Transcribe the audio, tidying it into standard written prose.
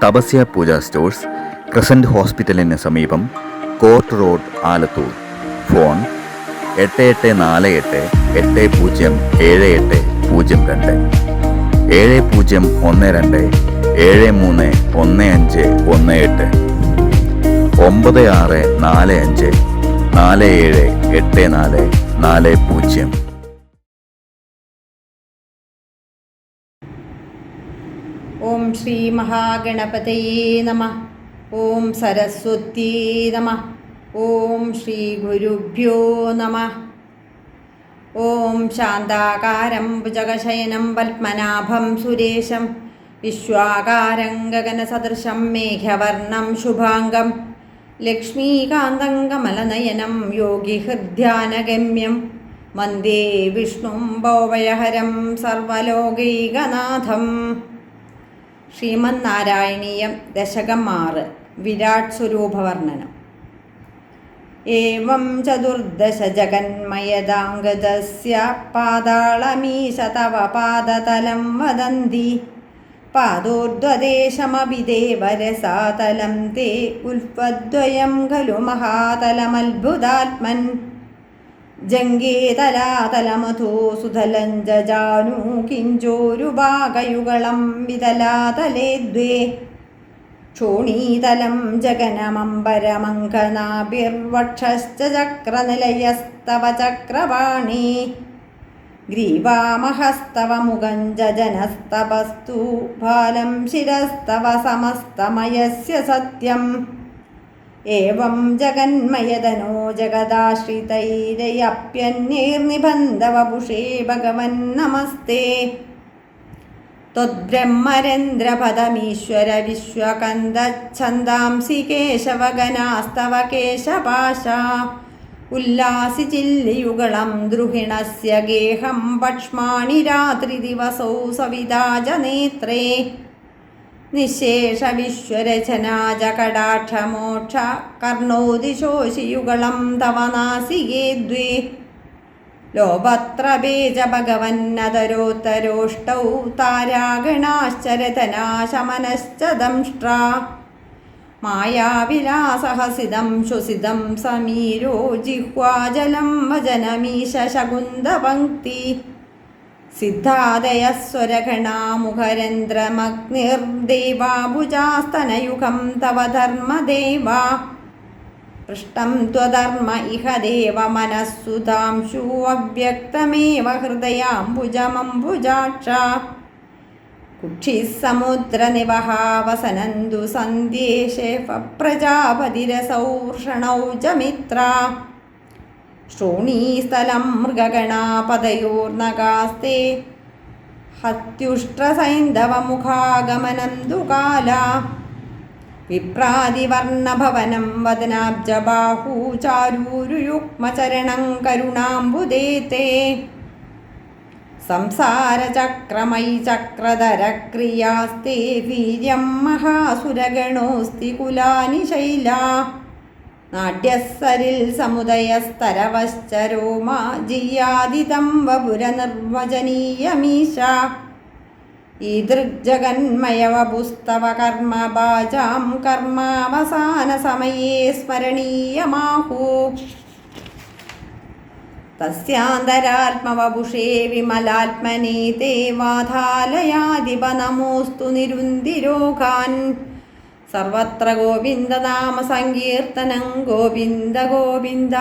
തപസ്യ പൂജ stores, crescent ഹോസ്പിറ്റലിന് സമീപം, court road, Alathur. Phone 8848 807802, 7012 731518, 9645 478440. ഓം ശ്രീ മഹാഗണപതയേ നമഃ. ഓം സരസ്വത്യേ നമഃ. ഓം ശ്രീ ഗുരുഭ്യോ നമഃ. ഓം ശാന്താകാരം ഭുജഗശയനം പത്മനാഭം സുരേശം വിശ്വാകാരം ഗഗനസദൃശം മേഘവർണം ശുഭാംഗം ലക്ഷ്മീകാന്തം കമലനയനം യോഗിഹൃദ്ധ്യാനഗമ്യം വന്ദേ വിഷ്ണും ഭവഭയഹരം സർവലോകൈകനാഥം. ശ്രീമന്നാരായണീയം ദശകം 6 വിരാട് സ്വരൂപവർണ്ണനം. ഏവം ചതുർദശ ജഗന്മയദാംഗദസ്യ പാതാളമീശ തവ പാദതലം വദന്തി പാദോർധ്വദേശമപി ദേവരസാതലം തേ ഉൽഫദ്വയം ഖലു മഹാതലമത്ഭുതാത്മൻ ജംഗേ തലാതലമധോ സുതലം ജാനൂ കിഞ്ചോരുഭാഗയുഗളം വിതലാതലേ ദ്വേ ക്ഷോണീതലം ജഗനമംബരമങ്കനാഭിർവക്ഷശ്ച ചക്രനിലയസ്തവ ചക്രപാണി ഗ്രീവാമഹസ്തവ മുഖം ജനസ്തവസ്തു ബാലം ശിരസ്തവ സമസ്തമയസ്യ സത്യം. ഏവം ജഗന്മയതനോ ജഗദാശ്രിതൈരയപ്യന്യൈർനിബന്ധവപുഷേ ഭഗവൻ നമസ്തേ. ത്വദ്ബ്രഹ്മരേന്ദ്രപദമീശ്വര വിശ്വകന്ദച്ഛന്ദാംസി കേശവഗനാസ്തവ കേശപാശാ ഉല്ലാസിചില്ലിയുഗളം ദ്രുഹിണസ്യ ഗേഹം പക്ഷ്മാണി രാത്രിദിവസൗ സവിതാജനേത്രേ നിശേഷ വിശ്വരചനാജ കടാക്ഷമോക്ഷ കർണോദിശോഷിയുഗളം തവ നാസികേ ദ്വേ ലോപത്രപേജ ഭഗവന്നതരോത്തരോഷ്ടൗ താരാഗണാശ്ചരതനാശമനശ്ച ദംഷ്ട്രാ മായാവിലാസഹസിതം ശ്വസിതം സമീരോ ജിഹ്വാജലം വചനമീശ ശകുന്തപങ്ക്തി സിദ്ധാദയസ്വരഗണാമുഖരേന്ദ്രമഗ്നിർദേവാഭുജാസ്തനയുഗം തവ ധർമ്മദേവാ പൃഷ്ടം ത്വധർമ്മ ഇഹ ദേവ മനഃസുധാംശു അവ്യക്തമേവ ഹൃദയാംബുജമംബുജാക്ഷ കുക്ഷിസമുദ്രനിവഹാവസനന്തു സന്ധ്യേശേഫ പ്രജാപതിരസൗർഷണൗ ച മിത്രാ ശ്രോണീസ്ഥലം മൃഗഗണാപതയോർനകാസ്തേ ഹത്യുഷ്ട്രസൈന്ധവമുഖാഗമനം ദുകാല വിപ്രാതിവർണഭവനം വദനാബ്ജബാഹൂ ചാരൂരുയുഗ്മചരണം കരുണാംബുദേതേ സംസാരചക്രമയി ചക്രധരക്രിയാസ്തേ വീര്യം മഹാസുരഗണോസ്തി കുലാനി ശൈലാ നാട്യസരിൽ സമുദയസ്തരവശ്ചരോമാ ജിയാദിതം വപുരനിർവചനീയമീശ ഈദൃഗ്ജഗന്മയവപുസ്തവ കർമ്മഭാജാം കർമാവസാനസമയേ സ്മരണീയമാഹു തസ്യാന്തരാത്മവപുഷേ വിമലാത്മനേ തേ വാധാലയാധിപ നമോസ്തു നിരുന്തിരോഗാൻ. സർവത്ര ഗോവിന്ദനാമ സങ്കീർത്തനം ഗോവിന്ദ ഗോവിന്ദ.